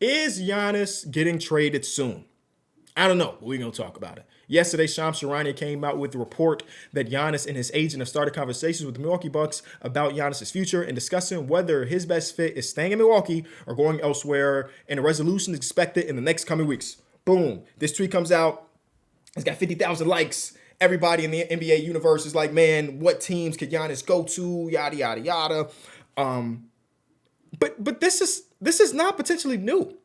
Is Giannis getting traded soon? I don't know, but we're going to talk about it. Yesterday, Shams Charania came out with the report that Giannis and his agent have started conversations with the Milwaukee Bucks about Giannis' future and discussing whether his best fit is staying in Milwaukee or going elsewhere, and a resolution is expected in the next coming weeks. Boom. This tweet comes out. It's got 50,000 likes. Everybody in the NBA universe is like, man, what teams could Giannis go to? Yada, yada, yada. But this is not potentially new.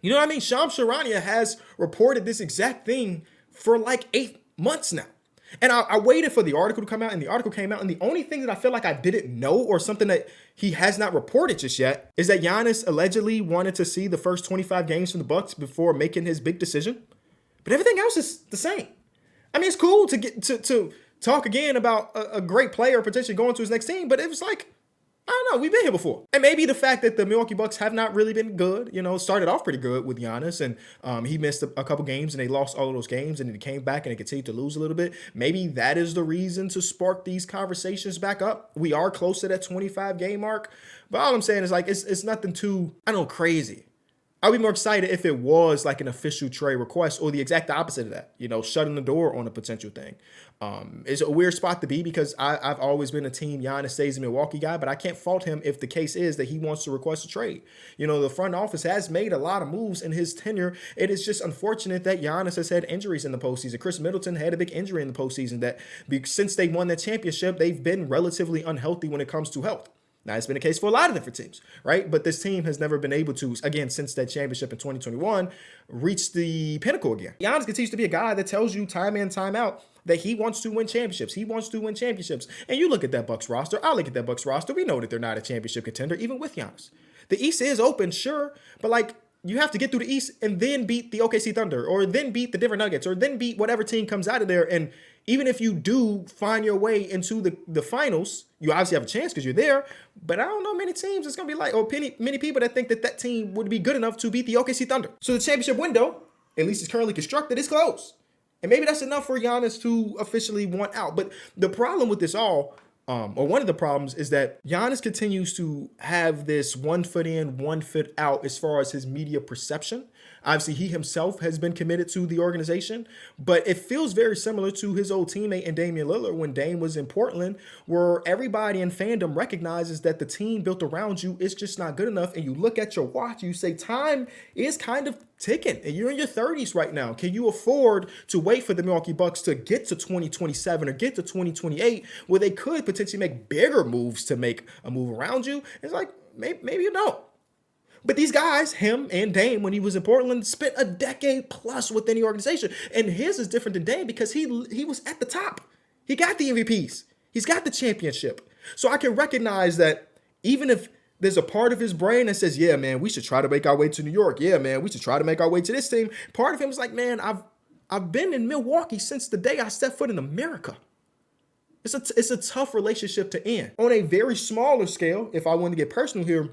You know what I mean? Shams Charania has reported this exact thing for like 8 months now. And I waited for the article to come out, and the article came out. And the only thing that I feel like I didn't know, or something that he has not reported just yet, is that Giannis allegedly wanted to see the first 25 games from the Bucks before making his big decision. But everything else is the same. I mean, it's cool to get to talk again about a great player potentially going to his next team, but it was like, I don't know, we've been here before. And maybe the fact that the Milwaukee Bucks have not really been good, started off pretty good with Giannis, and he missed a couple games and they lost all of those games, and then he came back and they continued to lose a little bit. Maybe that is the reason to spark these conversations back up. We are close to that 25 game mark, but all I'm saying is like, it's nothing too, I don't know, crazy. I'd be more excited if it was like an official trade request, or the exact opposite of that, shutting the door on a potential thing. It's a weird spot to be, because I've always been a team Giannis stays in Milwaukee guy, but I can't fault him if the case is that he wants to request a trade. The front office has made a lot of moves in his tenure. It is just unfortunate that Giannis has had injuries in the postseason. Chris Middleton had a big injury in the postseason that since they won that championship, they've been relatively unhealthy when it comes to health. Now, it's been the case for a lot of different teams, right? But this team has never been able to, again, since that championship in 2021, reach the pinnacle again. Giannis continues to be a guy that tells you time in, time out that he wants to win championships. He wants to win championships. And you look at that Bucks roster. I look at that Bucks roster. We know that they're not a championship contender, even with Giannis. The East is open, sure, but like, you have to get through the East and then beat the OKC Thunder, or then beat the Denver Nuggets, or then beat whatever team comes out of there. And even if you do find your way into the finals, you obviously have a chance because you're there. But I don't know many teams it's going to be like, or many people that think that team would be good enough to beat the OKC Thunder. So the championship window, at least it's currently constructed, is closed. And maybe that's enough for Giannis to officially want out. But the problem with this all, or one of the problems, is that Giannis continues to have this 1 foot in, 1 foot out as far as his media perception. Obviously, he himself has been committed to the organization, but it feels very similar to his old teammate in Damian Lillard when Dame was in Portland, where everybody in fandom recognizes that the team built around you is just not good enough. And you look at your watch, you say, time is kind of ticking, and you're in your 30s right now. Can you afford to wait for the Milwaukee Bucks to get to 2027 or get to 2028, where they could potentially make bigger moves to make a move around you? It's like, maybe you don't. But these guys, him and Dame, when he was in Portland, spent a decade plus within the organization. And his is different than Dame because he was at the top. He got the MVPs. He's got the championship. So I can recognize that even if there's a part of his brain that says, yeah, man, we should try to make our way to New York. Yeah, man, we should try to make our way to this team. Part of him is like, man, I've been in Milwaukee since the day I stepped foot in America. It's a tough relationship to end. On a very smaller scale, if I want to get personal here,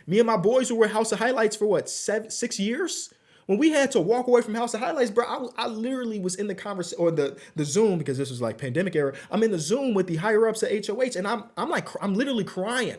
me and my boys who were House of Highlights for 6 years? When we had to walk away from House of Highlights, bro, I literally was in the conversation, or the Zoom, because this was like pandemic era. I'm in the Zoom with the higher ups at HOH, and I'm literally crying.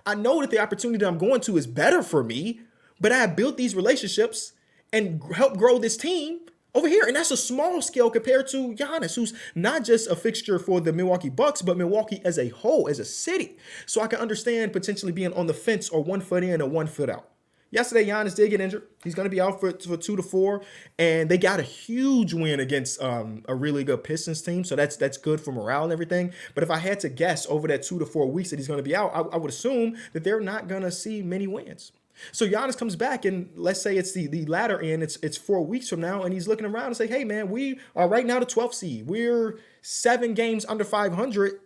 I know that the opportunity that I'm going to is better for me, but I have built these relationships and helped grow this team over here. And that's a small scale compared to Giannis, who's not just a fixture for the Milwaukee Bucks, but Milwaukee as a whole, as a city. So I can understand potentially being on the fence, or 1 foot in or 1 foot out. Yesterday, Giannis did get injured. He's going to be out for 2 to 4. And they got a huge win against a really good Pistons team. So that's good for morale and everything. But if I had to guess over that 2 to 4 weeks that he's going to be out, I would assume that they're not going to see many wins. So Giannis comes back, and let's say it's the latter end, it's 4 weeks from now, and he's looking around and say, hey, man, we are right now the 12th seed. We're 7 games under 500.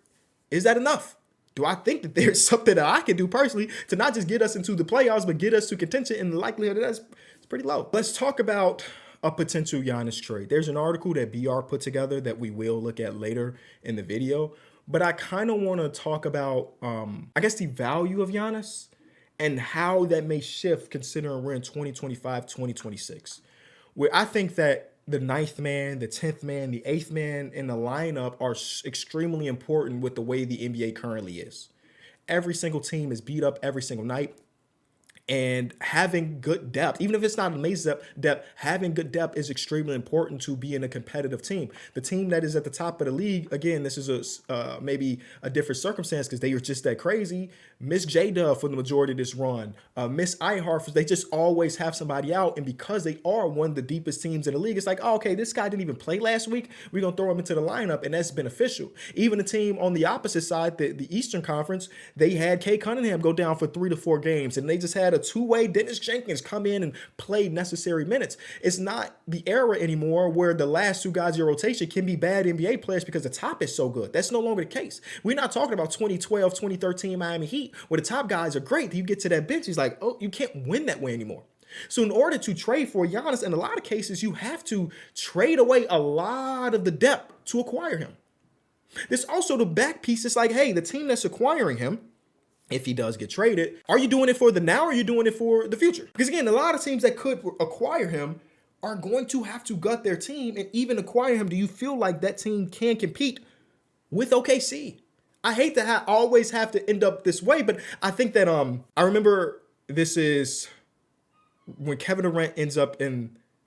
Is that enough? Do I think that there's something that I can do personally to not just get us into the playoffs, but get us to contention? And the likelihood of that is pretty low. Let's talk about a potential Giannis trade. There's an article that BR put together that we will look at later in the video, but I kind of want to talk about, I guess, the value of Giannis and how that may shift considering we're in 2025, 2026, where I think that the 9th man, the 10th man, the 8th man in the lineup are extremely important with the way the NBA currently is. Every single team is beat up every single night. And having good depth, even if it's not amazing depth, having good depth is extremely important to be in a competitive team. The team that is at the top of the league, again, this is maybe a different circumstance because they are just that crazy. Miss J-Dub for the majority of this run, Miss Iharf, they just always have somebody out. And because they are one of the deepest teams in the league, it's like, oh, okay, this guy didn't even play last week. We're going to throw him into the lineup, and that's beneficial. Even the team on the opposite side, the Eastern Conference, they had Kay Cunningham go down for 3 to 4 games, and they just had a two-way Dennis Jenkins come in and play necessary minutes. It's not the era anymore where the last 2 guys in your rotation can be bad NBA players because the top is so good. That's no longer the case. We're not talking about 2012, 2013 Miami Heat where the top guys are great. You get to that bench, he's like, oh, you can't win that way anymore. So in order to trade for Giannis, in a lot of cases, you have to trade away a lot of the depth to acquire him. There's also the back piece. It's like, hey, the team that's acquiring him, if he does get traded, are you doing it for the now or are you doing it for the future? Because again, a lot of teams that could acquire him are going to have to gut their team and even acquire him. Do you feel like that team can compete with OKC? I hate to always have to end up this way, but I think that I remember this is when Kevin Durant ends up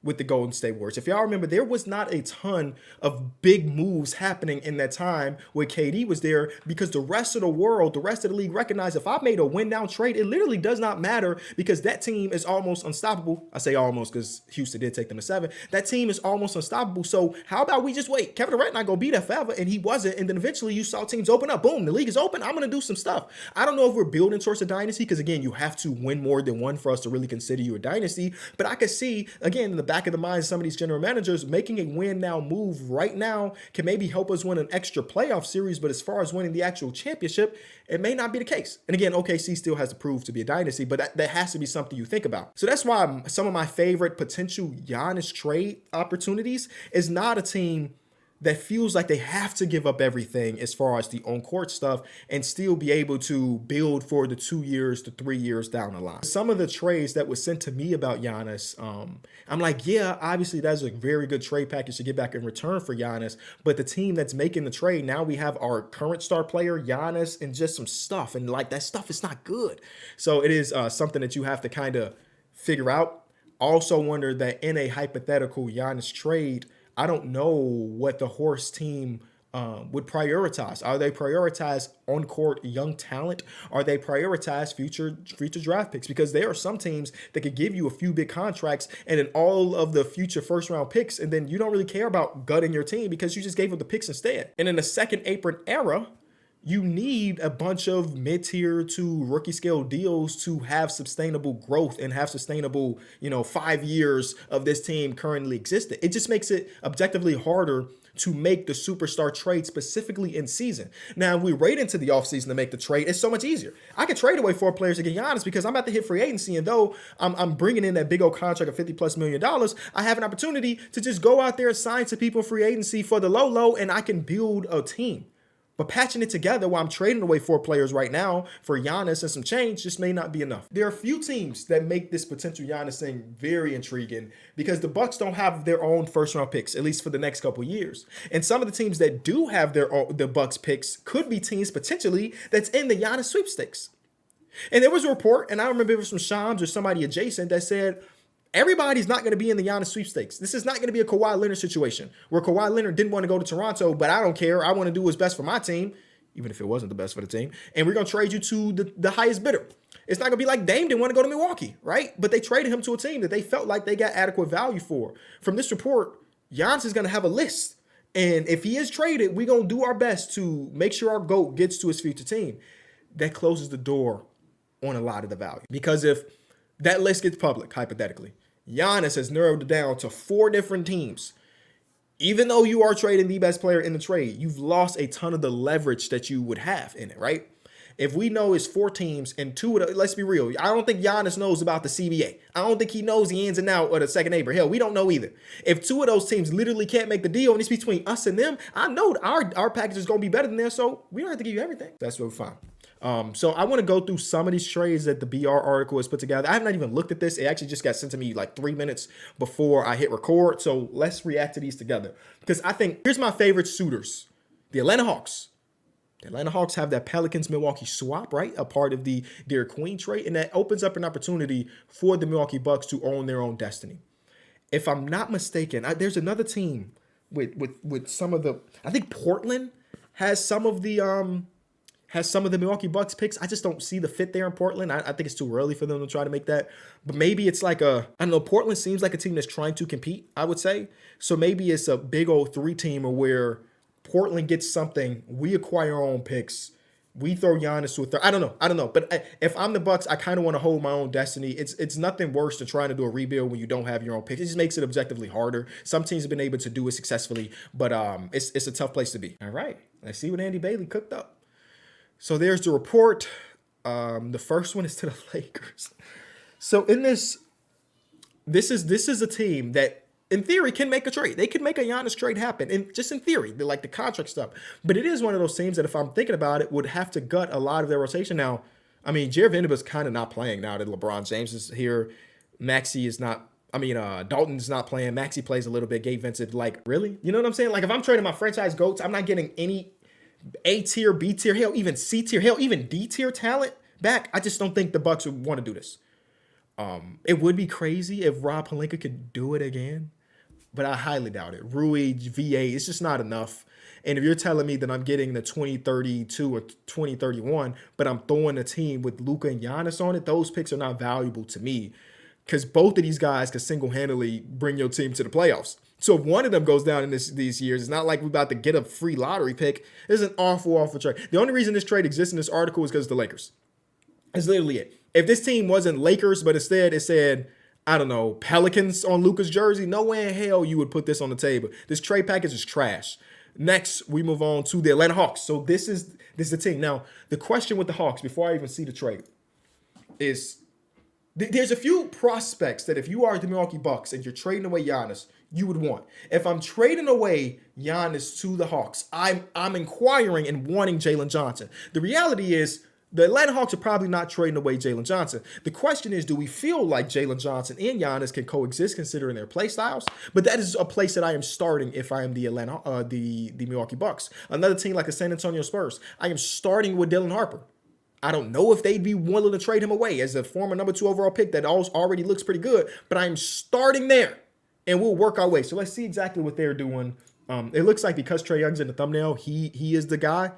with the Golden State Warriors. If y'all remember, there was not a ton of big moves happening in that time when KD was there because the rest of the world, the rest of the league recognized if I made a win-now trade, it literally does not matter because that team is almost unstoppable. I say almost because Houston did take them to 7. That team is almost unstoppable. So how about we just wait? Kevin Durant not going to be there forever, and he wasn't. And then eventually you saw teams open up. Boom, the league is open. I'm going to do some stuff. I don't know if we're building towards a dynasty because, again, you have to win more than one for us to really consider you a dynasty. But I could see, again, in the back of the minds of some of these general managers, making a win now move right now can maybe help us win an extra playoff series, but as far as winning the actual championship, it may not be the case. And again, OKC still has to prove to be a dynasty, but that has to be something you think about. So that's why some of my favorite potential Giannis trade opportunities is not a team that feels like they have to give up everything as far as the on-court stuff and still be able to build for the 2 years to 3 years down the line. Some of the trades that was sent to me about Giannis, I'm like, yeah, obviously that's a very good trade package to get back in return for Giannis, but the team that's making the trade, now we have our current star player, Giannis, and just some stuff, and like that stuff is not good. So it is something that you have to kind of figure out. Also wonder that in a hypothetical Giannis trade, I don't know what the Horse team would prioritize. Are they prioritize on-court young talent? Are they prioritize future draft picks? Because there are some teams that could give you a few big contracts and then all of the future first-round picks, and then you don't really care about gutting your team because you just gave them the picks instead. And in the second apron era, you need a bunch of mid-tier to rookie scale deals to have sustainable growth and have sustainable, 5 years of this team currently existing. It just makes it objectively harder to make the superstar trade specifically in season. Now, if we wait into the offseason to make the trade, it's so much easier. I could trade away 4 players to get Giannis because I'm about to hit free agency, and though I'm bringing in that big old contract of $50+ million, I have an opportunity to just go out there and sign to people in free agency for the low, and I can build a team. But patching it together while I'm trading away 4 players right now for Giannis and some change just may not be enough. There are a few teams that make this potential Giannis thing very intriguing because the Bucks don't have their own first-round picks, at least for the next couple years. And some of the teams that do have the Bucks picks could be teams potentially that's in the Giannis sweepstakes. And there was a report, and I remember it was from Shams or somebody adjacent that said, everybody's not going to be in the Giannis sweepstakes. This is not going to be a Kawhi Leonard situation where Kawhi Leonard didn't want to go to Toronto, but I don't care. I want to do what's best for my team, even if it wasn't the best for the team. And we're going to trade you to the highest bidder. It's not going to be like Dame didn't want to go to Milwaukee, right? But they traded him to a team that they felt like they got adequate value for. From this report, Giannis is going to have a list. And if he is traded, we're going to do our best to make sure our GOAT gets to his future team. That closes the door on a lot of the value. Because if that list gets public, hypothetically, Giannis has narrowed it down to 4 different teams. Even though you are trading the best player in the trade, you've lost a ton of the leverage that you would have in it, right? If we know it's 4 teams and 2 of the, let's be real, I don't think Giannis knows about the CBA. I don't think he knows the ins and outs of the second neighbor. Hell, we don't know either. If 2 of those teams literally can't make the deal and it's between us and them, I know our package is going to be better than theirs, so we don't have to give you everything. That's what we're fine. So I want to go through some of these trades that the BR article has put together. I have not even looked at this. It actually just got sent to me like 3 minutes before I hit record. So let's react to these together. Because I think, here's my favorite suitors. The Atlanta Hawks, The Atlanta Hawks have that Pelicans-Milwaukee swap, right? A part of the Derek Queen trade, and that opens up an opportunity for the Milwaukee Bucks to own their own destiny. If I'm not mistaken, there's another team with some of the. I think Portland has some of the Milwaukee Bucks picks. I just don't see the fit there in Portland. I think it's too early for them to try to make that. But maybe it's like I don't know, Portland seems like a team that's trying to compete, I would say. So maybe it's a big old 3-teamer where Portland gets something, we acquire our own picks, we throw Giannis to a third. I don't know. But if I'm the Bucks, I kind of want to hold my own destiny. It's nothing worse than trying to do a rebuild when you don't have your own picks. It just makes it objectively harder. Some teams have been able to do it successfully, but it's a tough place to be. All right, let's see what Andy Bailey cooked up. So there's the report. The first one is to the Lakers. So in this is a team that, in theory, can make a trade. They could make a Giannis trade happen, and just in theory, like the contract stuff. But it is one of those teams that, if I'm thinking about it, would have to gut a lot of their rotation. Now, I mean, Jared Vanderbilt's kind of not playing now that LeBron James is here. Maxey is not. Dalton's not playing. Maxey plays a little bit. Gabe Vincent, like, really? You know what I'm saying? Like, if I'm trading my franchise GOATs, I'm not getting any A tier, B tier, hell, even C tier, hell, even D tier talent back. I just don't think the Bucks would want to do this. It would be crazy if Rob Pelinka could do it again, but I highly doubt it. Rui, VA, it's just not enough. And if you're telling me that I'm getting the 2032 or 2031, but I'm throwing a team with Luka and Giannis on it, those picks are not valuable to me, because both of these guys could single-handedly bring your team to the playoffs. So if one of them goes down in these years, it's not like we're about to get a free lottery pick. It's an awful trade. The only reason this trade exists in this article is because of the Lakers. That's literally it. If this team wasn't Lakers, but instead it said, I don't know, Pelicans on Luka's jersey, no way in hell you would put this on the table. This trade package is trash. Next, we move on to the Atlanta Hawks. So this is the team. Now, the question with the Hawks, before I even see the trade, is there's a few prospects that if you are the Milwaukee Bucks and you're trading away Giannis, you would want. If I'm trading away Giannis to the Hawks, I'm inquiring and wanting Jalen Johnson. The reality is the Atlanta Hawks are probably not trading away Jalen Johnson. The question is, do we feel like Jalen Johnson and Giannis can coexist considering their play styles? But that is a place that I am starting if I am the Milwaukee Bucks. Another team like the San Antonio Spurs, I am starting with Dylan Harper. I don't know if they'd be willing to trade him away as a former number 2 overall pick that already looks pretty good, but I'm starting there, and we'll work our way. So let's see exactly what they're doing. It looks like because Trae Young's in the thumbnail, he is the guy.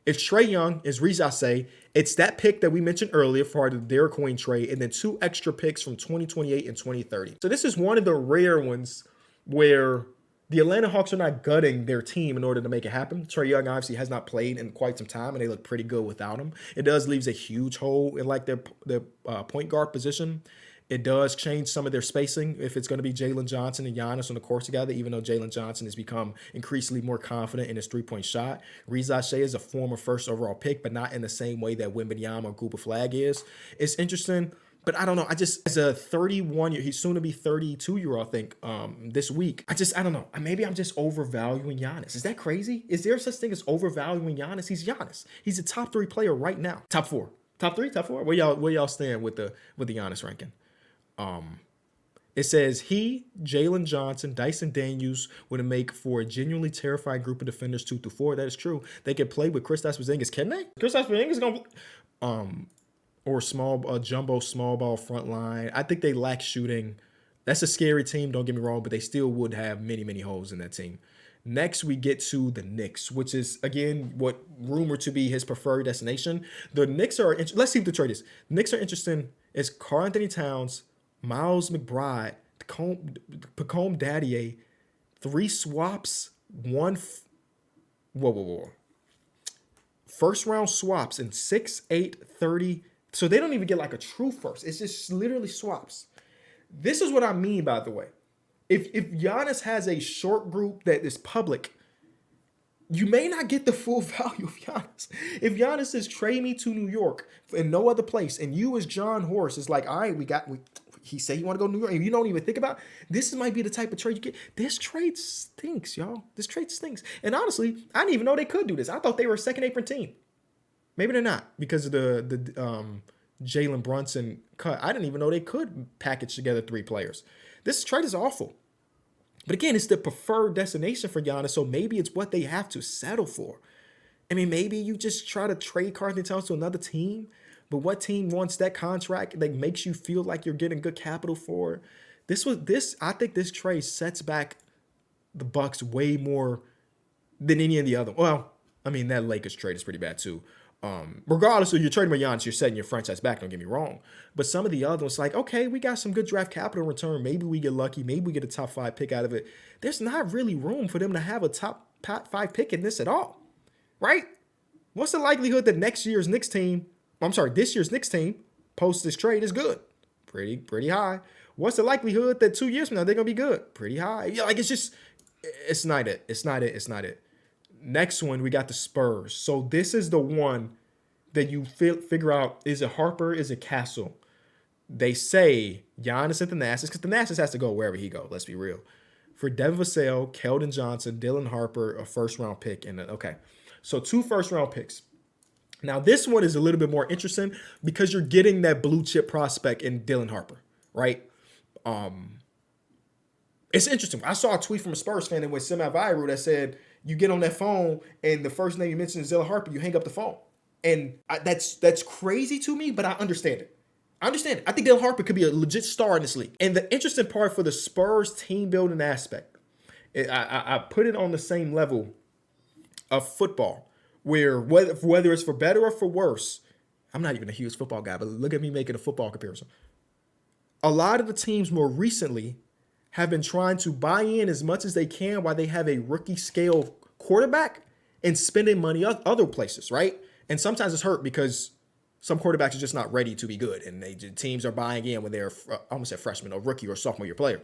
It's Trae Young, as Reza say. It's that pick that we mentioned earlier for the Derek Queen trade, and then 2 extra picks from 2028 and 2030. So this is one of the rare ones where the Atlanta Hawks are not gutting their team in order to make it happen. Trae Young obviously has not played in quite some time, and they look pretty good without him. It does leaves a huge hole in like their point guard position. It does change some of their spacing if it's going to be Jalen Johnson and Giannis on the court together, even though Jalen Johnson has become increasingly more confident in his three-point shot. Reza Shea is a former first overall pick, but not in the same way that Wembanyama or Cooper Flag is. It's interesting, but I don't know. As a 31-year, he's soon to be 32-year-old, I think, this week. I don't know. Maybe I'm just overvaluing Giannis. Is that crazy? Is there such thing as overvaluing Giannis? He's Giannis. He's a top 3 player right now. Top 4. Top 3? Top 4? Where y'all stand with the Giannis ranking? It says Jalen Johnson, Dyson Daniels would make for a genuinely terrifying group of defenders 2 through 4. That is true. They can play with Kristaps Porzingis. Can they? Kristaps Porzingis gonna or jumbo small ball front line. I think they lack shooting. That's a scary team. Don't get me wrong, but they still would have many, many holes in that team. Next, we get to the Knicks, which is, again, what rumored to be his preferred destination. The Knicks are, let's see what the trade is. The Knicks are interesting. It's Karl Anthony Towns, Miles McBride, Pacome Dadier, 3 swaps, first round swaps in 6, 8, 30. So they don't even get like a true first. It's just literally swaps. This is what I mean, by the way. If Giannis has a short group that is public, you may not get the full value of Giannis. If Giannis says, trade me to New York and no other place, and you as John Horst is like, all right, he said you want to go to New York, and you don't even think about this might be the type of trade you get. This trade stinks, y'all. This trade stinks. And honestly, I didn't even know they could do this. I thought they were a second apron team. Maybe they're not because of the Jalen Brunson cut. I didn't even know they could package together 3 players. This trade is awful. But again, it's the preferred destination for Giannis, so maybe it's what they have to settle for. I mean, maybe you just try to trade Carlton Towns to another team, but what team wants that contract that makes you feel like you're getting good capital for? I think this trade sets back the Bucks way more than any of the other. Well, I mean, that Lakers trade is pretty bad too. Regardless of you're trading with Giannis, you're setting your franchise back, don't get me wrong. But some of the other ones, like, okay, we got some good draft capital in return. Maybe we get lucky. Maybe we get a top 5 pick out of it. There's not really room for them to have a top 5 pick in this at all, right? What's the likelihood that this year's Knicks team, post this trade is good? Pretty high. What's the likelihood that 2 years from now they're gonna be good? Pretty high. Yeah, like it's not it. Next one, we got the Spurs. So this is the one that you figure out, is it Harper, is it Castle? They say Giannis and Thanasis, because Thanasis has to go wherever he goes, let's be real. For Devin Vassell, Keldon Johnson, Dylan Harper, a first-round pick. Okay, so 2 first-round picks. Now, this one is a little bit more interesting because you're getting that blue-chip prospect in Dylan Harper, right? It's interesting. I saw a tweet from a Spurs fan that went semi-viral that said, you get on that phone and the first name you mention is Dylan Harper, you hang up the phone. And that's crazy to me, but I understand it. I think Dylan Harper could be a legit star in this league. And the interesting part for the Spurs team building aspect, I put it on the same level of football, where whether it's for better or for worse, I'm not even a huge football guy, but look at me making a football comparison. A lot of the teams more recently have been trying to buy in as much as they can while they have a rookie scale quarterback and spending money other places, right? And sometimes it's hurt because some quarterbacks are just not ready to be good, and teams are buying in when they're almost a freshman or rookie or sophomore year player.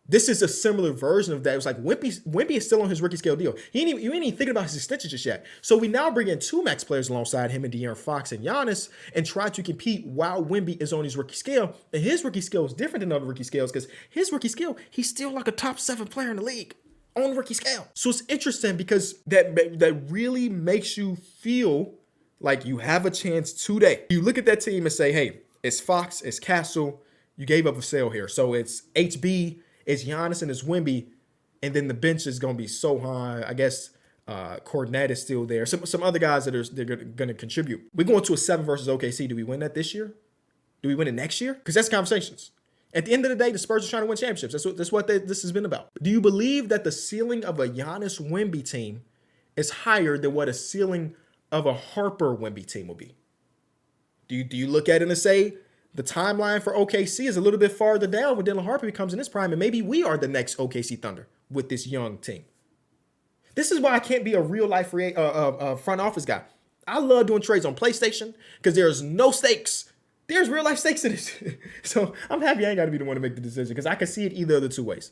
This is a similar version of that. It was like Wemby is still on his rookie scale deal. You ain't even thinking about his extension just yet. So we now bring in 2 max players alongside him and De'Aaron Fox and Giannis and try to compete while Wemby is on his rookie scale. And his rookie scale is different than other rookie scales because his rookie scale, he's still like a top 7 player in the league on rookie scale. So it's interesting because that really makes you feel like you have a chance today. You look at that team and say, hey, it's Fox, it's Castle. You gave up a sale here. So it's HB, it's Giannis, and it's Wemby. And then the bench is going to be so high. I guess Cornette is still there. Some other guys they're going to contribute. We're going to a 7 versus OKC. Do we win that this year? Do we win it next year? Because that's conversations. At the end of the day, the Spurs are trying to win championships. That's what this has been about. Do you believe that the ceiling of a Giannis Wemby team is higher than what a ceiling of a Harper Wemby team will be? Do you look at it and say the timeline for OKC is a little bit farther down when Dylan Harper becomes in his prime, and maybe we are the next OKC Thunder with this young team? This is why I can't be a real life front office guy. I love doing trades on PlayStation because there's no stakes. There's real life stakes in this. So I'm happy I ain't got to be the one to make the decision because I can see it either of the 2 ways.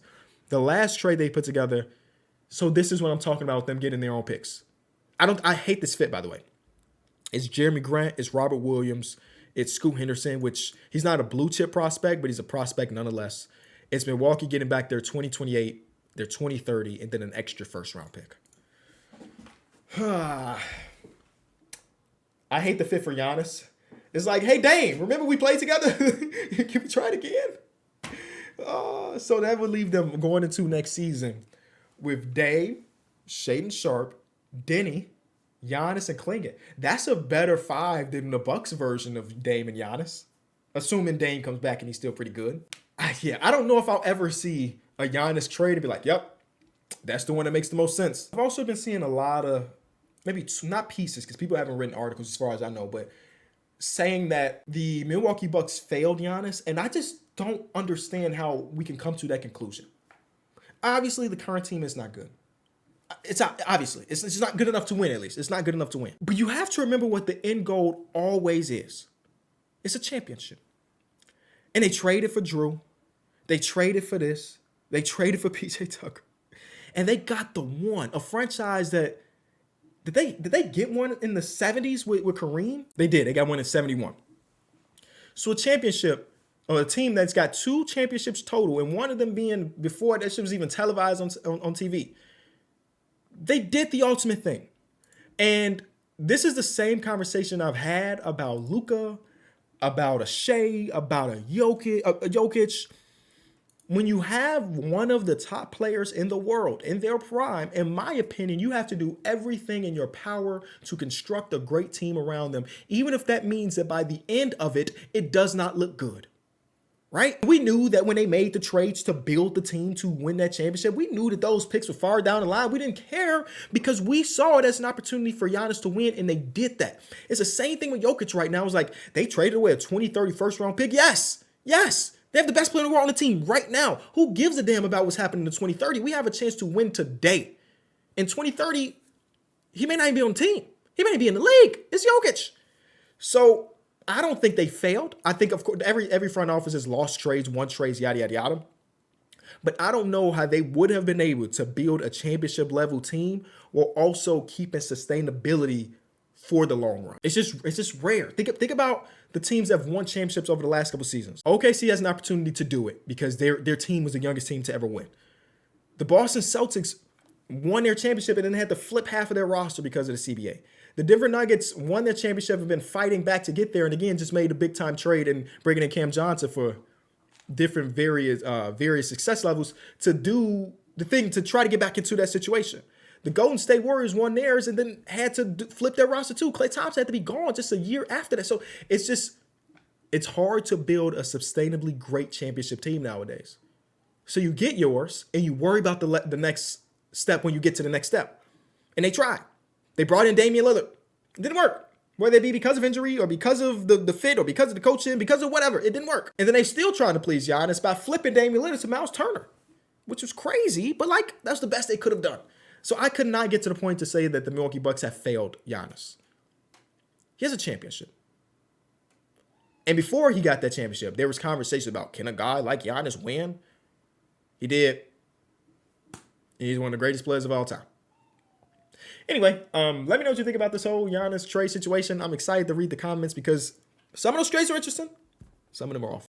The last trade they put together, so this is what I'm talking about with them getting their own picks. I hate this fit, by the way. It's Jeremy Grant, it's Robert Williams, it's Scoot Henderson, which he's not a blue chip prospect, but he's a prospect nonetheless. It's Milwaukee getting back their 2028, their 2030, and then an extra first round pick. I hate the fit for Giannis. It's like, hey, Dame, remember we played together? Can we try it again? So that would leave them going into next season with Dame, Shaedon Sharpe, Denny, Giannis, and Klingin. That's a better 5 than the Bucks version of Dame and Giannis. Assuming Dame comes back and he's still pretty good. I don't know if I'll ever see a Giannis trade and be like, yep, that's the one that makes the most sense. I've also been seeing a lot of, maybe not pieces, because people haven't written articles as far as I know, but saying that the Milwaukee Bucks failed Giannis, and I just don't understand how we can come to that conclusion. Obviously, the current team is not good. It's just not good enough to win, at least. It's not good enough to win. But you have to remember what the end goal always is. It's a championship. And they traded for Drew. They traded for this. They traded for PJ Tucker. And they got the one, a franchise that, did they get one in the 70s with Kareem? They did. They got one in 71. So a championship, or a team that's got 2 championships total, and one of them being before that shit was even televised on TV. They did the ultimate thing. And this is the same conversation I've had about Luka, about a Shea, about a Jokic. When you have one of the top players in the world in their prime, in my opinion, you have to do everything in your power to construct a great team around them, even if that means that by the end of it, it does not look good. Right? We knew that when they made the trades to build the team to win that championship, we knew that those picks were far down the line. We didn't care because we saw it as an opportunity for Giannis to win, and they did that. It's the same thing with Jokic right now. It's like they traded away a 2030 first round pick. Yes. They have the best player in the world on the team right now. Who gives a damn about what's happening in 2030? We have a chance to win today. In 2030, he may not even be on the team. He may be in the league. It's Jokic. So I don't think they failed. I think, of course, every front office has lost trades, won trades, yada, yada, yada. But I don't know how they would have been able to build a championship level team while also keeping sustainability for the long run. It's just rare. Think about the teams that have won championships over the last couple seasons. OKC has an opportunity to do it because their team was the youngest team to ever win. The Boston Celtics won their championship and then had to flip half of their roster because of the CBA. The Denver Nuggets won their championship and been fighting back to get there, and again just made a big time trade and bringing in Cam Johnson for different various success levels to do the thing to try to get back into that situation. The Golden State Warriors won theirs and then had to flip their roster too. Klay Thompson had to be gone just a year after that. So it's hard to build a sustainably great championship team nowadays. So you get yours and you worry about the next step when you get to the next step. And they tried. They brought in Damian Lillard. It didn't work. Whether it be because of injury or because of the fit or because of the coaching, because of whatever, it didn't work. And then they still trying to please Giannis by flipping Damian Lillard to Miles Turner, which was crazy, but like that's the best they could have done. So I could not get to the point to say that the Milwaukee Bucks have failed Giannis. He has a championship. And before he got that championship, there was conversation about, can a guy like Giannis win? He did. He's one of the greatest players of all time. Anyway, let me know what you think about this whole Giannis trade situation. I'm excited to read the comments because some of those trades are interesting. Some of them are off.